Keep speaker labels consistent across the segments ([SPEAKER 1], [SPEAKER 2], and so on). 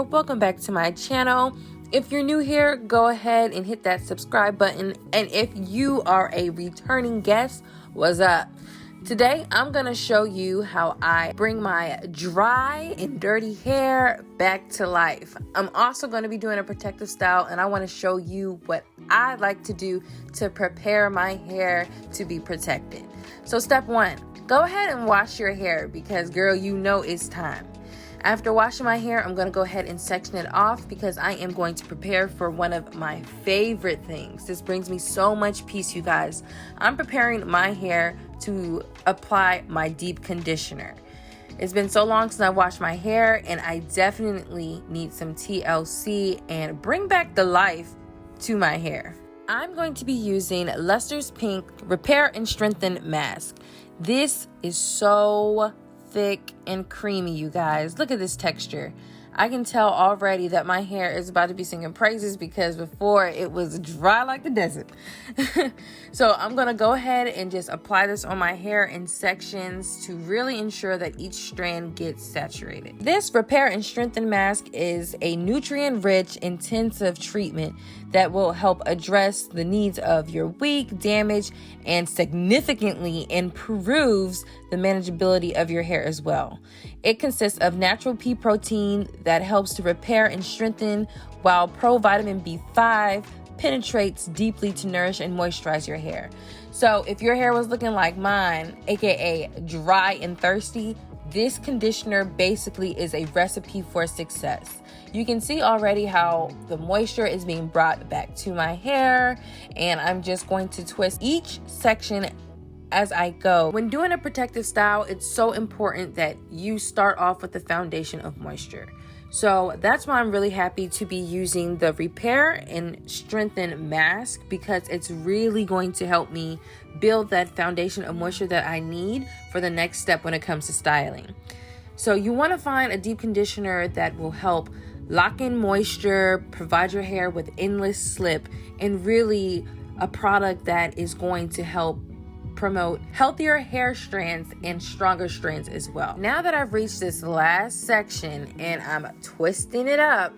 [SPEAKER 1] welcome back to my channel. If you're new here, go ahead and hit that subscribe button. And if you are a returning guest, what's up? Today, I'm gonna show you how I bring my dry and dirty hair back to life. I'm also gonna be doing a protective style, and I wanna show you what I like to do to prepare my hair to be protected. So step one, go ahead and wash your hair because girl, you know it's time. After washing my hair, I'm gonna go ahead and section it off because I am going to prepare for one of my favorite things. This brings me so much peace, you guys. I'm preparing my hair to apply my deep conditioner. It's been so long since I washed my hair, and I definitely need some TLC and bring back the life to my hair. I'm going to be using Luster's Pink Repair and Strengthen Mask. This is so thick and creamy, you guys. Look at this texture. I can tell already that my hair is about to be singing praises because before it was dry like the desert. So I'm gonna go ahead and just apply this on my hair in sections to really ensure that each strand gets saturated. This Repair and Strengthen Mask is a nutrient-rich, intensive treatment that will help address the needs of your weak, damaged, and significantly improves the manageability of your hair as well. It consists of natural pea protein that helps to repair and strengthen, while provitamin B5 penetrates deeply to nourish and moisturize your hair. So if your hair was looking like mine, aka dry and thirsty, this conditioner basically is a recipe for success. You can see already how the moisture is being brought back to my hair, and I'm just going to twist each section as I go. When doing a protective style, it's so important that you start off with the foundation of moisture. So that's why I'm really happy to be using the Repair and Strengthen Mask, because it's really going to help me build that foundation of moisture that I need for the next step when it comes to styling. So you want to find a deep conditioner that will help lock in moisture, provide your hair with endless slip, and really a product that is going to help promote healthier hair strands and stronger strands as well. Now that I've reached this last section and I'm twisting it up,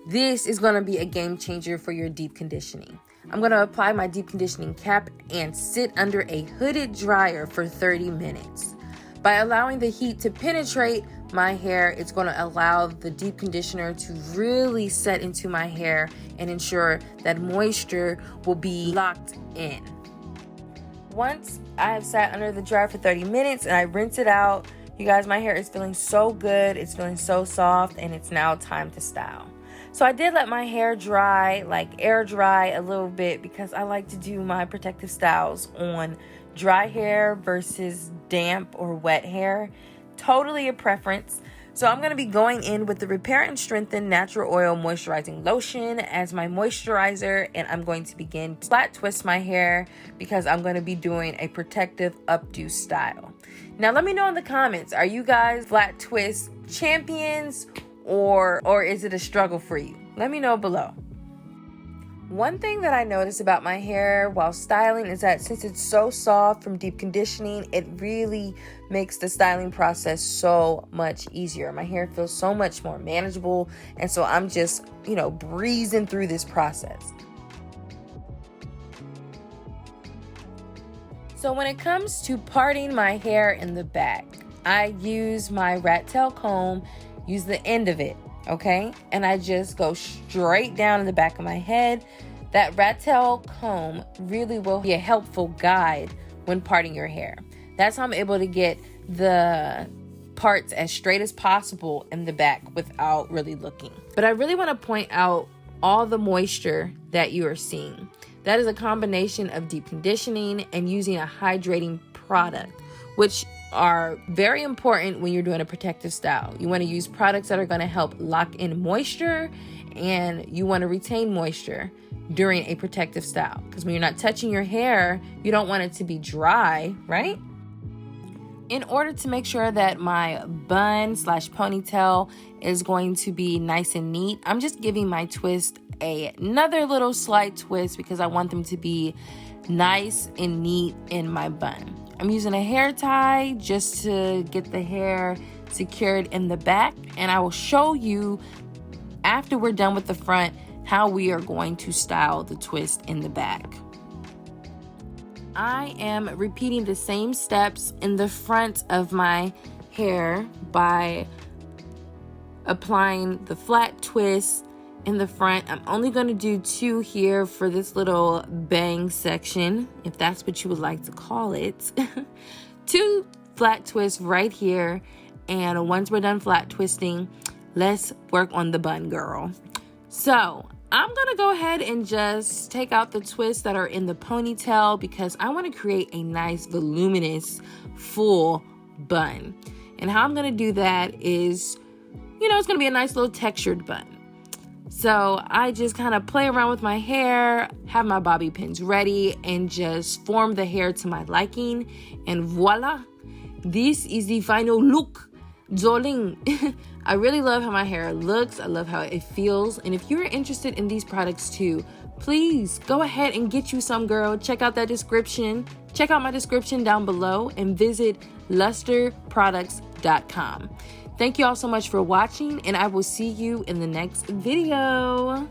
[SPEAKER 1] this is going to be a game changer for your deep conditioning. I'm going to apply my deep conditioning cap and sit under a hooded dryer for 30 minutes. By allowing the heat to penetrate my hair, it's going to allow the deep conditioner to really set into my hair and ensure that moisture will be locked in. Once I have sat under the dryer for 30 minutes and I rinse it out, you guys, my hair is feeling so good. It's feeling so soft, and it's now time to style. So I did let my hair dry, like air dry a little bit, because I like to do my protective styles on dry hair versus damp or wet hair. Totally a preference. So I'm going to be going in with the Repair and Strengthen Natural Oil Moisturizing Lotion as my moisturizer, and I'm going to begin flat twist my hair because I'm going to be doing a protective updo style. Now let me know in the comments, are you guys flat twist champions or is it a struggle for you? Let me know below. One thing that I notice about my hair while styling is that since it's so soft from deep conditioning, it really makes the styling process so much easier. My hair feels so much more manageable, and so I'm just, breezing through this process. So when it comes to parting my hair in the back, I use my rat tail comb, use the end of it. Okay, and I just go straight down in the back of my head. That rat tail comb really will be a helpful guide when parting your hair. That's how I'm able to get the parts as straight as possible in the back without really looking. But I really want to point out all the moisture that you are seeing. That is a combination of deep conditioning and using a hydrating product, which are very important when you're doing a protective style. You want to use products that are going to help lock in moisture, and you want to retain moisture during a protective style, because when you're not touching your hair, you don't want it to be dry, right? In order to make sure that my bun/ponytail is going to be nice and neat, I'm just giving my twist another little slight twist because I want them to be nice and neat in my bun. I'm using a hair tie just to get the hair secured in the back, and I will show you after we're done with the front, how we are going to style the twist in the back. I am repeating the same steps in the front of my hair by applying the flat twist in the front. I'm only going to do 2 here for this little bang section, if that's what you would like to call it. 2 flat twists right here, and once we're done flat twisting, let's work on the bun, girl. So I'm gonna go ahead and just take out the twists that are in the ponytail because I want to create a nice voluminous full bun. And how I'm gonna do that is, it's gonna be a nice little textured bun. So I just kind of play around with my hair, have my bobby pins ready, and just form the hair to my liking. And voila, this is the final look. Darling. I really love how my hair looks. I love how it feels. And if you're interested in these products too, please go ahead and get you some, girl. Check out that description. Check out my description down below and visit lusterproducts.com. Thank you all so much for watching, and I will see you in the next video.